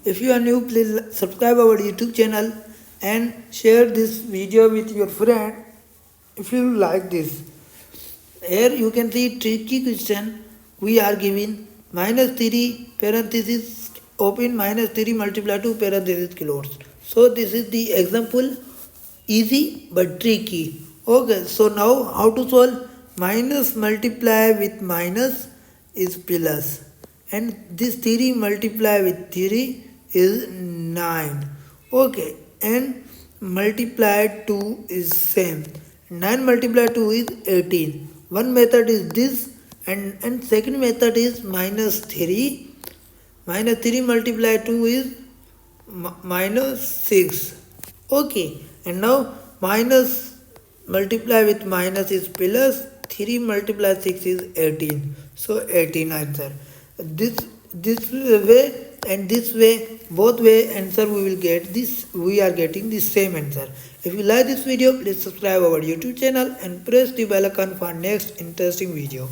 If you are new, please subscribe our YouTube channel and share this video with your friend if you like this. Here you can see tricky question. We are given minus 3 parenthesis open minus 3 multiplied 2 parenthesis kilos. So this is the example, easy but tricky. Okay, so now how to solve? Minus multiply with minus is plus, and this 3 multiply with 3 is 9. Okay, and multiply 2 is same. 9 multiplied 2 is 18. One method is this, and second method is minus 3. Minus 3 multiplied 2 is minus 6. Okay, and now minus multiply with minus is plus, 3 multiply 6 is 18. So 18 answer. This way and this way, both way answer we will get this, we are getting the same answer. If you like this video, please subscribe our YouTube channel and press the bell icon for next interesting video.